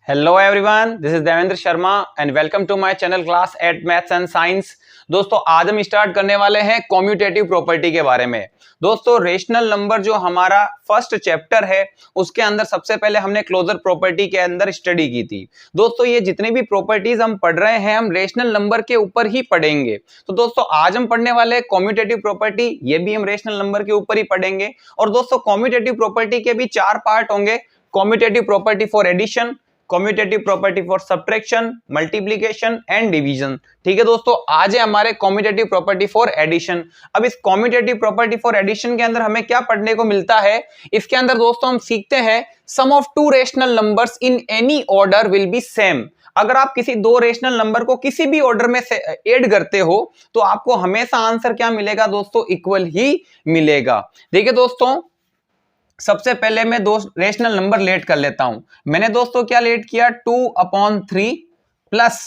Hello everyone, this is Devendra Sharma and welcome to my channel class at maths and science. दोस्तों आज हम start करने वाले हैं कॉम्यूटेटिव प्रॉपर्टी के बारे में। दोस्तों रेशनल नंबर जो हमारा फर्स्ट चैप्टर है उसके अंदर सबसे पहले हमने क्लोजर प्रॉपर्टी के अंदर स्टडी की थी। दोस्तों ये जितनी भी प्रॉपर्टीज हम पढ़ रहे हैं हम रेशनल नंबर के ऊपर ही पढ़ेंगे। तो दोस्तों आज हम पढ़ने वाले हैं कॉम्यूटेटिव प्रॉपर्टी, ये भी हम रेशनल नंबर के ऊपर ही पढ़ेंगे। और दोस्तों कॉम्यूटेटिव प्रॉपर्टी के भी चार पार्ट होंगे। Commutative property for addition, commutative property for subtraction, multiplication and division. ठीक है दोस्तों, आज है हमारे कॉम्यूटेटिव प्रॉपर्टी फॉर एडिशन। अब इस कॉम्यूटेटिव प्रॉपर्टी फॉर एडिशन के अंदर हमें क्या पढ़ने को मिलता है? इसके अंदर दोस्तों हम सीखते हैं sum of two rational numbers in any order will be same. अगर आप किसी दो रेशनल नंबर को किसी भी ऑर्डर में से ऐड करते हो तो आपको हमेशा आंसर क्या मिलेगा दोस्तों? इक्वल ही मिलेगा। देखिए दोस्तों सबसे पहले मैं दो रेशनल नंबर लेट कर लेता हूं। मैंने दोस्तों क्या लेट किया? 2/3 प्लस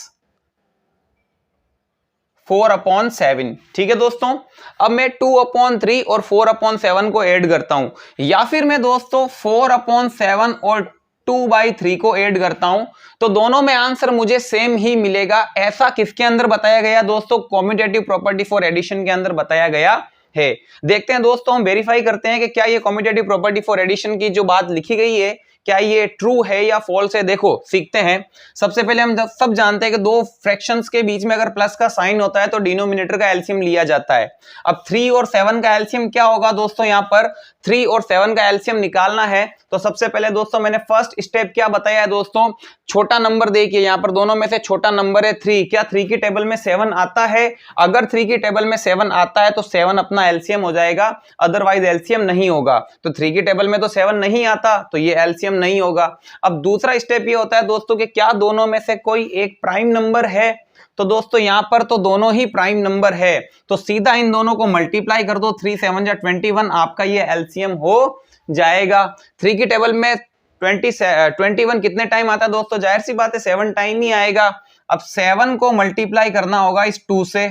4/7। ठीक है दोस्तों, अब मैं 2/3 और 4/7 को ऐड करता हूं, या फिर मैं दोस्तों 4/7 और 2/3 को ऐड करता हूं, तो दोनों में आंसर मुझे सेम ही मिलेगा। ऐसा किसके अंदर बताया गया दोस्तों? कॉम्यूटेटिव प्रॉपर्टी फॉर एडिशन के अंदर बताया गया है। देखते हैं दोस्तों, हम वेरीफाई करते हैं कि क्या ये कॉम्यूटेटिव प्रॉपर्टी फॉर एडिशन की जो बात लिखी गई है क्या ये ट्रू है या फॉल्स है। देखो सीखते हैं। सबसे पहले हम सब जानते हैं कि दो फ्रैक्शंस के बीच में अगर प्लस का साइन होता है तो डिनोमिनेटर का एलसीएम लिया जाता है। अब 3 और 7 का एलसीएम क्या होगा दोस्तों? यहाँ पर 3 और 7 का एलसीएम निकालना है तो सबसे पहले दोस्तों मैंने फर्स्ट स्टेप क्या बताया है दोस्तों? छोटा नंबर देखिए, यहाँ पर दोनों में से छोटा नंबर है 3। क्या 3 की टेबल में 7 आता है? अगर 3 की टेबल में 7 आता है तो 7 अपना एलसीएम हो जाएगा, अदरवाइज एलसीएम नहीं होगा। तो 3 की टेबल में तो 7 नहीं आता तो ये एलसीएम नहीं होगा। अब दूसरा स्टेप ये होता है दोस्तों कि क्या दोनों में से कोई एक प्राइम नंबर है? तो दोस्तों यहां पर तो दोनों ही प्राइम नंबर है, तो सीधा इन दोनों को मल्टीप्लाई कर दो। 3 7 21, आपका ये एलसीएम हो जाएगा। 3 की टेबल में 21 कितने टाइम आता है दोस्तों? जाहिर सी बात है 7 टाइम ही आएगा। अब 7 को मल्टीप्लाई करना होगा इस 2 से,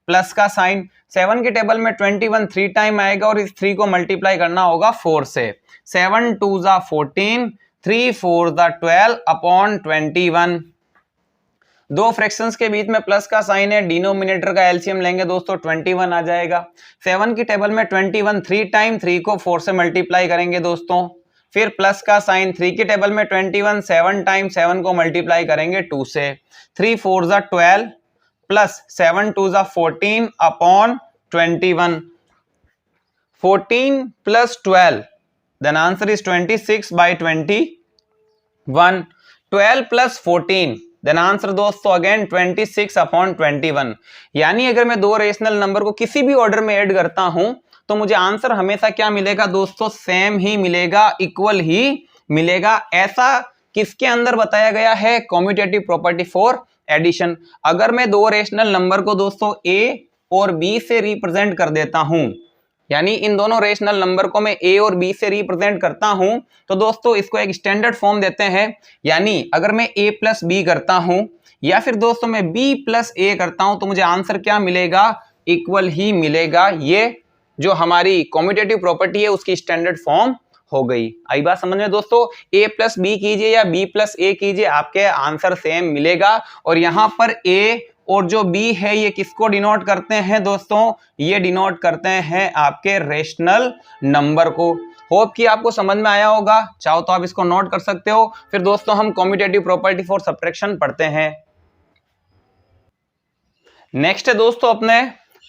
प्लस का साइन। 7 की टेबल में 21 3 टाइम आएगा और इस 3 को मल्टीप्लाई करना होगा 4 से। 7 2 14, 3 4 12 अपॉन 21। दो फ्रैक्शंस के बीच में प्लस का साइन है, डिनोमिनेटर का एलसीएम लेंगे दोस्तों 21 आ जाएगा। 7 की टेबल में 21 3 टाइम, 3 को 4 से मल्टीप्लाई करेंगे दोस्तों, फिर प्लस का साइन। 3 की टेबल में 21 7 टाइम, 7 को मल्टीप्लाई करेंगे 2 से। 3 4 12 plus 7 2 14 upon 21। 14 plus 12 then answer is 26/21। 12 plus 14 then answer दोस्तों अगेन 26/21। यानी अगर मैं दो रेशनल नंबर को किसी भी ऑर्डर में ऐड करता हूं तो मुझे आंसर हमेशा क्या मिलेगा दोस्तों? सेम ही मिलेगा, इक्वल ही मिलेगा। ऐसा किसके अंदर बताया गया है? Commutative property for addition. अगर मैं दो रेशनल नंबर को दोस्तों ए और बी से रिप्रेजेंट कर देता हूं, यानी इन दोनों रेशनल नंबर को मैं ए और बी से रिप्रेजेंट करता हूं, तो दोस्तों इसको एक स्टैंडर्ड फॉर्म देते हैं। यानी अगर मैं ए प्लस बी करता हूं या फिर दोस्तों मैं बी प्लस ए करता हूं तो मुझे आंसर क्या मिलेगा? इक्वल ही मिलेगा। ये जो हमारी कॉम्यूटेटिव प्रॉपर्टी है उसकी स्टैंडर्ड फॉर्म हो गई। आई बात समझ में दोस्तों? ए प्लस बी कीजिए या बी प्लस ए कीजिए, आपके आंसर सेम मिलेगा। और यहां पर ए और जो बी है ये किसको डिनोट करते हैं दोस्तों? ये डिनोट करते हैं आपके रेशनल नंबर को। होप कि आपको समझ में आया होगा। चाहो तो आप इसको नोट कर सकते हो। फिर दोस्तों हम कॉम्यूटेटिव प्रॉपर्टी फॉर सब्ट्रैक्शन पढ़ते हैं। नेक्स्ट है दोस्तों अपने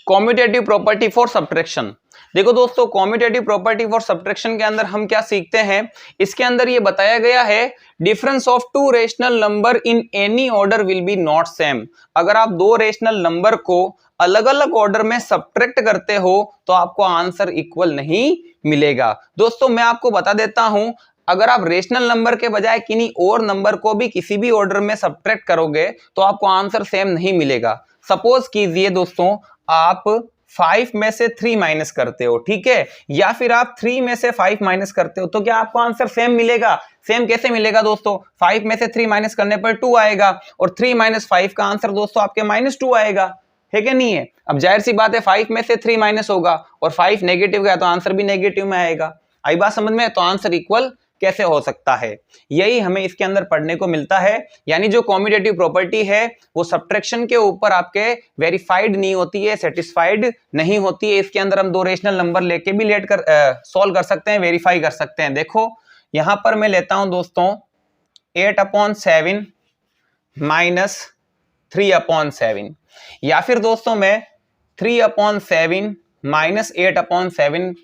कॉम्यूटेटिव प्रॉपर्टी फॉर सब्ट्रैक्शन। देखो दोस्तों कॉम्यूटेटिव प्रॉपर्टी फॉर सब्ट्रैक्शन के अंदर हम क्या सीखते हैं? इसके अंदर ये बताया गया है difference of two rational number in any order will be not same. अगर आप दो रेशनल नंबर को अलग अलग ऑर्डर में सब्ट्रैक्ट करते हो तो आपको आंसर इक्वल नहीं मिलेगा। दोस्तों मैं आपको बता देता हूं, अगर आप रेशनल नंबर के बजाय किन्हीं और नंबर को भी किसी भी ऑर्डर में सब्ट्रैक्ट करोगे तो आपको आंसर सेम नहीं मिलेगा। सपोज कीजिए दोस्तों आप 5 में से 3 माइनस करते हो, ठीक है, या फिर आप 3 में से 5 माइनस करते हो, तो क्या आपको आंसर सेम मिलेगा? सेम कैसे मिलेगा दोस्तों? 5 में से 3 माइनस करने पर 2 आएगा और 3 - 5 का आंसर दोस्तों आपके -2 आएगा, है कि नहीं है? अब जाहिर सी बात है 5 में से 3 माइनस होगा और 5 नेगेटिव का तो आंसर भी नेगेटिव में आएगा। आई बात समझ में? तो आंसर इक्वल कैसे हो सकता है, यही हमें इसके अंदर पढ़ने को मिलता है। यानी जो कॉम्यूटेटिव प्रॉपर्टी है वो सब्ट्रैक्शन के ऊपर आपके वेरीफाइड नहीं होती है, सेटिस्फाइड नहीं होती है। इसके अंदर हम दो रेशनल नंबर लेके भी सॉल्व कर सकते हैं, वेरीफाई कर सकते हैं। देखो यहां पर मैं लेता हूं दोस्तों 8/7 माइनस 3/7, या फिर दोस्तों मैं 3/7 माइनस 8/7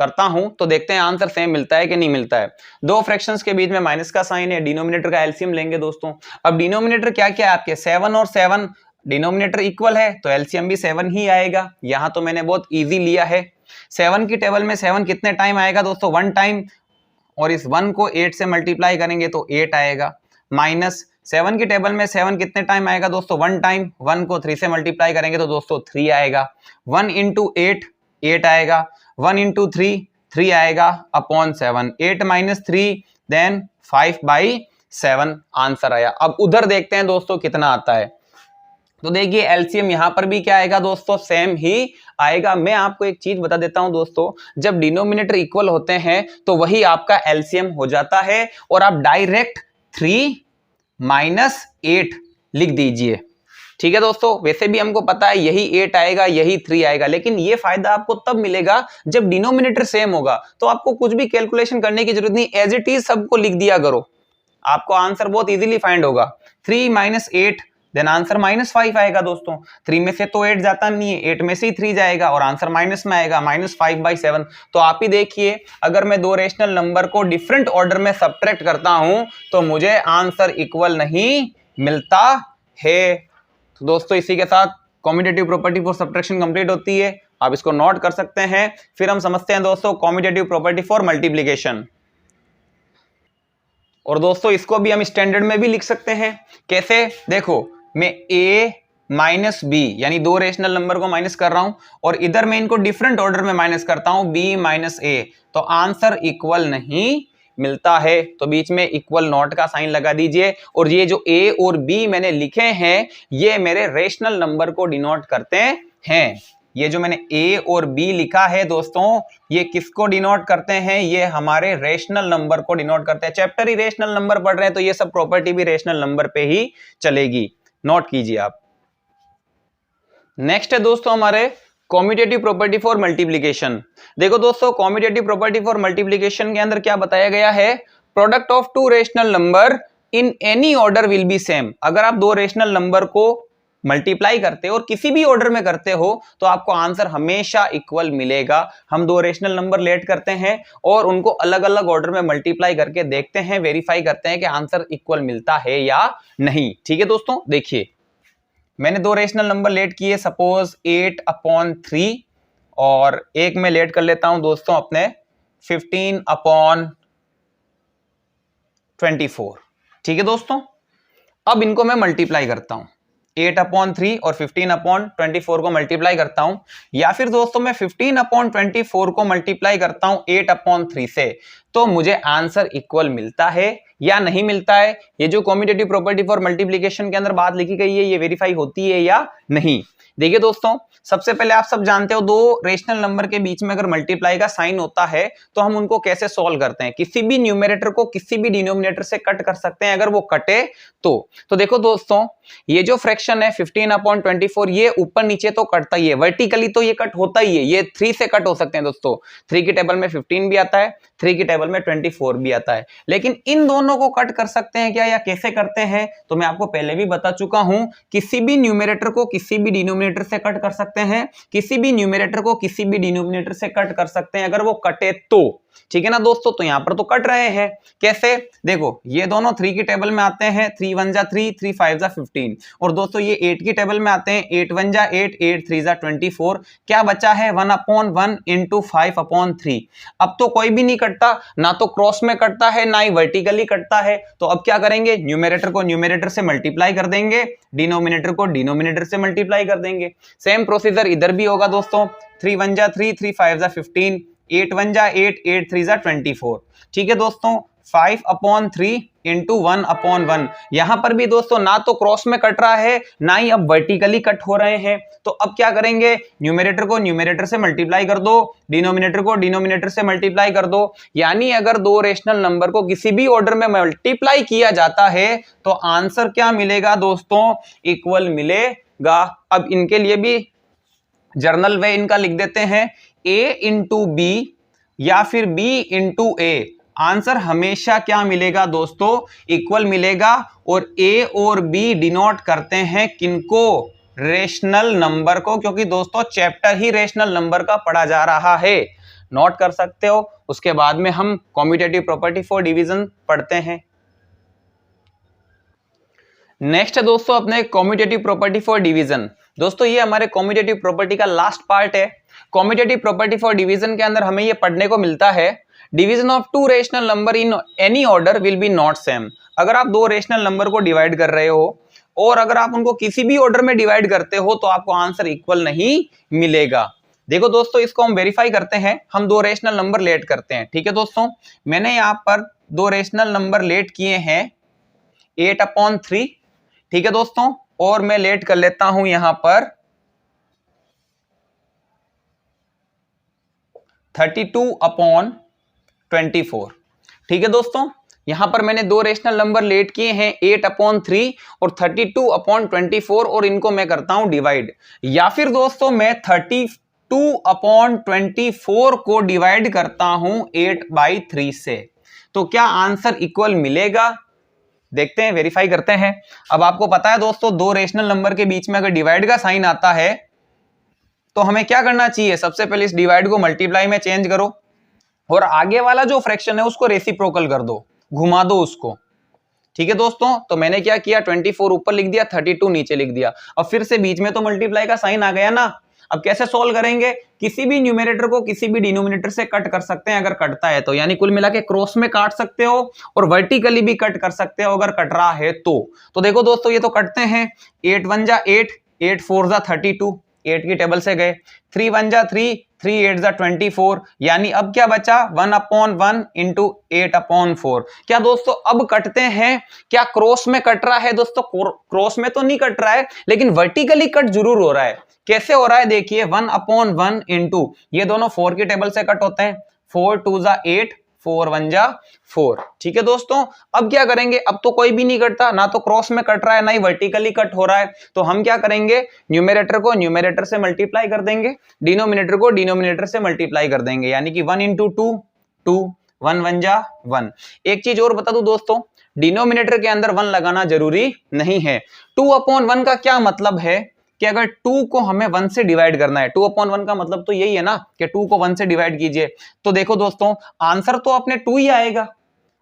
करता हूं तो देखते हैं आंसर सेम मिलता है कि नहीं मिलता है। दो फ्रैक्शंस के बीच में माइनस का साइन है, डिनोमिनेटर का एलसीएम लेंगे दोस्तों। अब डिनोमिनेटर क्या क्या है आपके, 7 और 7 डिनोमिनेटर इक्वल है तो एलसीएम भी 7 ही आएगा। यहां तो मैंने बहुत इजी लिया है। 7 की टेबल में 7 कितने टाइम आएगा दोस्तों, 1 टाइम, और इस 1 को 8 से मल्टीप्लाई करेंगे तो 8 आएगा। माइनस 7 की टेबल में 7 कितने टाइम आएगा दोस्तों, 1 टाइम, 1 को 3 से मल्टीप्लाई करेंगे तो दोस्तों 3 आएगा। 1 इंटू 8 8 आएगा, 1 इंटू 3 3 आएगा अपॉन 7, 8 माइनस 3 देन 5/7 आंसर आया। अब उधर देखते हैं दोस्तों कितना आता है। तो देखिए एलसीएम यहां पर भी क्या आएगा दोस्तों, सेम ही आएगा। मैं आपको एक चीज बता देता हूं दोस्तों, जब डिनोमिनेटर इक्वल होते हैं तो वही आपका एलसीएम हो जाता है, और आप डायरेक्ट 3 माइनस 8 लिख दीजिए। ठीक है दोस्तों, वैसे भी हमको पता है यही 8 आएगा, यही 3 आएगा, लेकिन ये फायदा आपको तब मिलेगा जब डिनोमिनेटर सेम होगा। तो आपको कुछ भी कैलकुलेशन करने की जरूरत नहीं, एज इट इज सबको लिख दिया करो, आपको आंसर बहुत इजीली फाइंड होगा। 3 माइनस 8 देन आंसर -5 आएगा दोस्तों। 3 में से तो 8 जाता नहीं है, 8 में से ही 3 जाएगा और आंसर माइनस में आएगा, -5/7। तो आप ही देखिए, अगर मैं दो रेशनल नंबर को डिफरेंट ऑर्डर में सब्ट्रैक्ट करता हूं तो मुझे आंसर इक्वल नहीं मिलता है। तो दोस्तों इसी के साथ commutative property for subtraction complete होती है, आप इसको नोट कर सकते हैं। फिर हम समझते हैं दोस्तों कम्यूटेटिव प्रॉपर्टी फॉर मल्टीप्लिकेशन। और दोस्तों इसको भी हम स्टैंडर्ड में भी लिख सकते हैं। कैसे, देखो मैं a माइनस बी यानी दो रेशनल नंबर को माइनस कर रहा हूं, और इधर मैं इनको डिफरेंट ऑर्डर में माइनस करता हूं b माइनस a, तो आंसर इक्वल नहीं मिलता है। तो बीच में इक्वल नॉट का साइन लगा दीजिए, और ये जो a और b मैंने लिखे हैं ये मेरे रेशनल नंबर को डिनोट करते हैं। ये जो मैंने a और b लिखा है दोस्तों, ये किसको डिनोट करते हैं, ये हमारे रेशनल नंबर को डिनोट करते हैं। चैप्टर ही रेशनल नंबर पढ़ रहे हैं तो ये सब प्रॉपर्टी भी रेशनल नंबर पे ही चलेगी, नोट कीजिए आप। नेक्स्ट है दोस्तों हमारे कम्यूटेटिव प्रॉपर्टी फॉर मल्टीप्लिकेशन। देखो दोस्तों कम्यूटेटिव प्रॉपर्टी फॉर मल्टीप्लिकेशन के अंदर क्या बताया गया है, product of two rational number in any order will be same. अगर आप दो रेशनल नंबर को मल्टीप्लाई करते हो और किसी भी ऑर्डर में करते हो तो आपको आंसर हमेशा इक्वल मिलेगा। हम दो रेशनल नंबर लेट करते हैं और उनको अलग अलग ऑर्डर में मल्टीप्लाई करके देखते हैं, वेरीफाई करते हैं कि आंसर इक्वल मिलता है या नहीं। ठीक है दोस्तों, देखिए मैंने दो रेशनल नंबर लेट किए, सपोज 8/3 और एक में लेट कर लेता हूं दोस्तों अपने 15/24। ठीक है दोस्तों, अब इनको मैं मल्टीप्लाई करता हूं, 8/3 और 15/24 को मल्टीप्लाई करता हूं, या फिर दोस्तों मैं 15/24 को मल्टीप्लाई करता हूं 8/3 से, तो मुझे आंसर इक्वल मिलता है या नहीं मिलता है। ये जो कम्यूटेटिव प्रॉपर्टी फॉर मल्टीप्लिकेशन के अंदर बात लिखी गई है ये वेरीफाई होती है या नहीं। देखिए दोस्तों, सबसे पहले आप सब जानते हो दो रेशनल नंबर के बीच में अगर मल्टीप्लाई का साइन होता है तो हम उनको कैसे सॉल्व करते हैं, किसी भी न्यूमरेटर को किसी भी डिनोमिनेटर से कट कर सकते हैं अगर वो कटे तो देखो दोस्तों ये जो फ्रैक्शन है 15/24 ये ऊपर नीचे तो कटता ही है, वर्टिकली तो ये कट होता ही है, ये 3 से कट हो सकते हैं दोस्तों। 3 की टेबल में 15 भी आता है, 3 की टेबल में 24 भी आता है, लेकिन इन दोनों को कट कर सकते हैं क्या, या कैसे करते हैं, तो मैं आपको पहले भी बता चुका हूं। किसी भी न्यूमरेटर को किसी भी डिनोमिनेटर से कट कर सकते हैं, किसी भी न्यूमरेटर को किसी भी डिनोमिनेटर से कट कर सकते हैं अगर वो कटे तो। ठीक है ना दोस्तों, तो यहां पर तो कट रहे हैं, कैसे, देखो ये दोनों 3 की टेबल में आते हैं, 3 1 जा 3, 3 5 जा 15, और दोस्तों ये 8 की टेबल में आते हैं, 8 1 जा 8, 8 3 जा 24। क्या बचा है, 1/1 इंटू 5/3। अब तो कोई भी नहीं कटता, ना तो क्रॉस में कटता है ना ही वर्टिकली कटता है, तो अब क्या करेंगे, न्यूमरेटर को न्यूमरेटर से मल्टीप्लाई कर देंगे, डिनोमिनेटर को डिनोमिनेटर से मल्टीप्लाई कर देंगे। सेम प्रोसीजर इधर भी होगा दोस्तों, 3 1 जा 3, 3 5 जा 15, 8 1 जा 8, 8 3 जा 24। ठीक है दोस्तों, 5/3 इंटू 1/1। यहां पर भी दोस्तों ना तो क्रॉस में कट रहा है ना ही अब वर्टिकली कट हो रहे हैं। तो अब क्या करेंगे, न्यूमरेटर को न्यूमरेटर से मल्टीप्लाई कर दो, डिनोमिनेटर को डिनोमिनेटर से मल्टीप्लाई कर दो। यानी अगर दो रेशनल नंबर को किसी भी ऑर्डर में मल्टीप्लाई किया जाता है तो आंसर क्या मिलेगा दोस्तों, इक्वल मिलेगा। अब इनके लिए भी जर्नल वे इनका लिख देते हैं, a इंटू बी या फिर b इंटू ए। आंसर हमेशा क्या मिलेगा दोस्तों, इक्वल मिलेगा। और a और b डिनोट करते हैं किनको, रेशनल नंबर को, क्योंकि दोस्तों चैप्टर ही रेशनल नंबर का पढ़ा जा रहा है। नोट कर सकते हो। उसके बाद में हम कॉम्यूटेटिव प्रॉपर्टी फॉर डिवीजन पढ़ते हैं। नेक्स्ट है दोस्तों अपने कॉम्यूटेटिव प्रॉपर्टी फॉर डिवीजन। दोस्तों ये हमारे कॉम्यूटेटिव प्रॉपर्टी का लास्ट पार्ट है। कॉम्यूटेटिव प्रॉपर्टी फॉर डिवीजन के अंदर हमें ये पढ़ने को मिलता है, division of two rational number in any order will be not same. अगर आप दो रेशनल नंबर को डिवाइड कर रहे हो और अगर आप उनको किसी भी ऑर्डर में डिवाइड करते हो तो आपको आंसर इक्वल नहीं मिलेगा। देखो दोस्तों इसको हम वेरीफाई करते हैं। हम दो रेशनल नंबर लेट करते हैं। ठीक है दोस्तों, मैंने यहां पर दो रेशनल नंबर लेट किए हैं 8/3। ठीक है दोस्तों, और मैं लेट कर लेता हूं यहां पर 32/24। ठीक है दोस्तों, यहां पर मैंने दो रेशनल नंबर लेट किए हैं 8/3 और 32/24 और इनको मैं करता हूं डिवाइड। या फिर दोस्तों मैं 32/24 को डिवाइड करता हूं 8/3 से, तो क्या आंसर इक्वल मिलेगा, देखते हैं, वेरीफाई करते हैं। अब आपको पता है दोस्तों दो रेशनल नंबर के बीच में अगर डिवाइड का साइन आता है तो हमें क्या करना चाहिए, सबसे पहले इस डिवाइड को मल्टीप्लाई में चेंज करो और आगे वाला जो फ्रैक्शन है उसको रेसिप्रोकल कर दो, घुमा दो उसको। ठीक है दोस्तों, तो मैंने क्या किया, 24 ऊपर लिख दिया, 32 नीचे लिख दिया। अब फिर से बीच में तो मल्टीप्लाई का साइन आ गया ना। अब कैसे सोल्व करेंगे, किसी भी न्यूमरेटर को किसी भी डिनोमिनेटर से कट कर सकते हैं अगर कटता है तो, यानी कुल मिला के क्रॉस में काट सकते हो और वर्टिकली भी कट कर सकते हो अगर कट रहा है तो देखो दोस्तों ये तो कटते हैं, 8 1 जा 8, 8 4 जा 32, 8 की टेबल से गए, 3 1 जा 3, 3 8 जा 24, यानी अब क्या बचा 1/1 इंटू 8/4। क्या दोस्तों अब कटते हैं, क्या क्रॉस में कट रहा है दोस्तों, क्रॉस में तो नहीं कट रहा है लेकिन वर्टिकली कट जरूर हो रहा है। कैसे हो रहा है देखिए, 1/1 इंटू, ये दोनों 4 की टेबल से कट होते हैं, 4 2 जा 8, 4 1 जा 4। ठीक है दोस्तों, अब क्या करेंगे, अब तो कोई भी नहीं कटता, ना तो क्रॉस में कट रहा है ना ही वर्टिकली कट हो रहा है, तो हम क्या करेंगे, न्यूमरेटर को न्यूमरेटर से मल्टीप्लाई कर देंगे, डिनोमिनेटर को डिनोमिनेटर से मल्टीप्लाई कर देंगे, यानी कि 1 इंटू 2 2, 1 1 जा 1। एक चीज और बता दूं दोस्तों, डिनोमिनेटर के अंदर 1 लगाना जरूरी नहीं है। 2/1 का क्या मतलब है कि अगर 2 को हमें 1 से डिवाइड करना है, 2/1 का मतलब तो यही है ना कि 2 को 1 से डिवाइड कीजिए, तो देखो दोस्तों आंसर तो अपने 2 ही आएगा।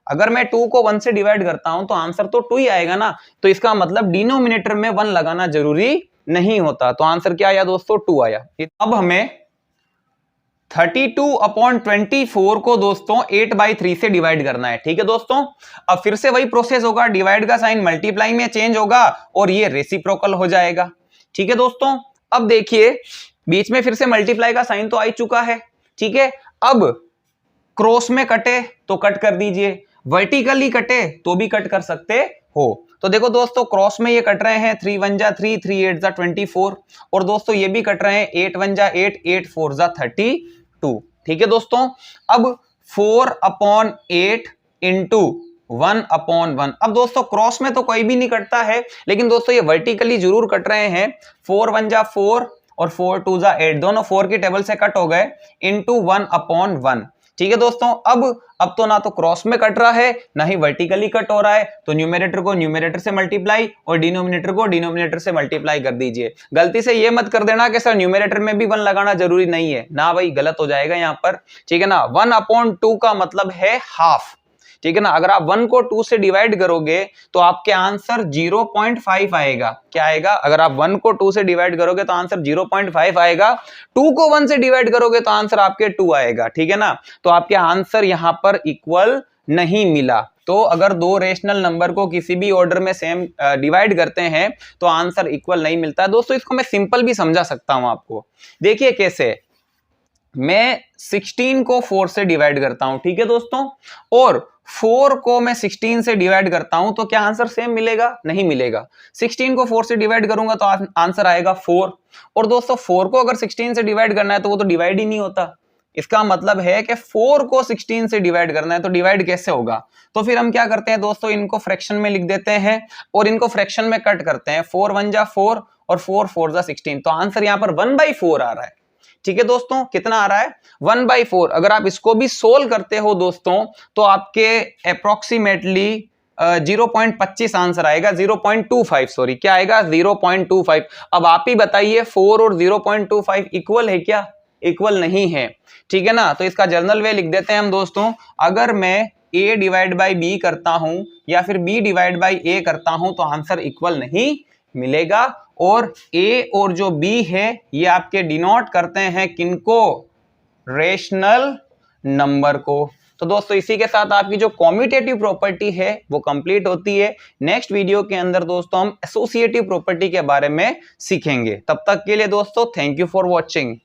अगर मैं 2 को 1 से डिवाइड करता हूं तो आंसर तो 2 ही आएगा ना, तो इसका मतलब डिनोमिनेटर में 1 लगाना जरूरी नहीं होता। तो आंसर क्या आया दोस्तों, 2 आया। अब हमें 32/24 को दोस्तों 8/3 से डिवाइड करना है। ठीक है दोस्तों, अब फिर से वही प्रोसेस होगा, डिवाइड का साइन मल्टीप्लाई में चेंज होगा और ये रेसिप्रोकल हो जाएगा। ठीक है दोस्तों, अब देखिए बीच में फिर से मल्टीप्लाई का साइन तो आ ही चुका है। ठीक है, अब क्रॉस में कटे तो कट कर दीजिए, वर्टिकली कटे तो भी कट कर सकते हो। तो देखो दोस्तों क्रॉस में ये कट रहे हैं, 3 1 जा 3, 3 8 जा 24, और दोस्तों ये भी कट रहे हैं 8 1 जा 8, 8 4 जा 32। ठीक है दोस्तों, अब 4/8 इंटू 1/1। अब दोस्तों क्रॉस में तो कोई भी नहीं कटता है, लेकिन दोस्तों ये वर्टिकली जरूर कट रहे हैं, 4 1 जा 4 और 4 2 जा 8, दोनों 4 की टेबल से कट हो गए, इंटू 1/1। ठीक है दोस्तों, अब तो ना तो क्रॉस में कट रहा है ना ही वर्टिकली कट हो रहा है, तो न्यूमरेटर को न्यूमरेटर से मल्टीप्लाई और डिनोमिनेटर को डिनोमिनेटर से मल्टीप्लाई कर दीजिए। गलती से ये मत कर देना कि सर न्यूमरेटर में भी 1 लगाना जरूरी नहीं है ना, भाई गलत हो जाएगा यहाँ पर। ठीक है ना, 1/2 का मतलब है हाफ। ठीक है ना, अगर आप 1 को 2 से डिवाइड करोगे तो आपके आंसर 0.5 आएगा। क्या आएगा, अगर आप 1 को 2 से डिवाइड करोगे तो आंसर 0.5 आएगा, 2 को 1 से डिवाइड करोगे तो आंसर आपके 2 आएगा। ठीक है ना, तो आपके आंसर यहां पर इक्वल नहीं मिला। तो अगर दो रेशनल नंबर को किसी भी ऑर्डर में सेम डिवाइड करते हैं तो आंसर इक्वल नहीं मिलता है। दोस्तों इसको मैं सिंपल भी समझा सकता हूं आपको, देखिए कैसे, मैं 16 को 4 से डिवाइड करता हूं, ठीक है दोस्तों, और 4 को मैं 16 से डिवाइड करता हूं तो क्या आंसर सेम मिलेगा? नहीं मिलेगा। 16 को 4 से डिवाइड करूंगा तो आंसर आएगा 4। और दोस्तों 4 को अगर 16 से डिवाइड करना है तो वो तो डिवाइड ही नहीं होता। इसका मतलब है कि 4 को 16 से डिवाइड करना है तो डिवाइड कैसे होगा? तो फिर हम क्या करते हैं दोस्तों, इनको फ्रैक्शन में लिख देते हैं और इनको फ्रैक्शन में कट करते हैं। 4 1 जा 4 और 4 4 जा 16। तो आंसर यहां पर 1/4 आ रहा है। ठीक है दोस्तों, कितना आ रहा है? 1/4। अगर आप इसको भी सोल्व करते हो दोस्तों तो आपके अप्रोक्सीमेटली 0.25 आंसर आएगा। 0.25 सॉरी, क्या आएगा? 0.25। अब आप ही बताइए 4 और 0.25 इक्वल है क्या? इक्वल नहीं है। ठीक है ना, तो इसका जर्नल वे लिख देते हैं हम दोस्तों। अगर मैं a डिवाइड बाई बी करता हूं या फिर b डिवाइड बाई a करता हूं तो आंसर इक्वल नहीं मिलेगा। और a और जो b है ये आपके डिनोट करते हैं किनको? रेशनल नंबर को। तो दोस्तों इसी के साथ आपकी जो कॉम्यूटेटिव प्रॉपर्टी है वो कंप्लीट होती है। नेक्स्ट वीडियो के अंदर दोस्तों हम एसोसिएटिव प्रॉपर्टी के बारे में सीखेंगे। तब तक के लिए दोस्तों थैंक यू फॉर वॉचिंग।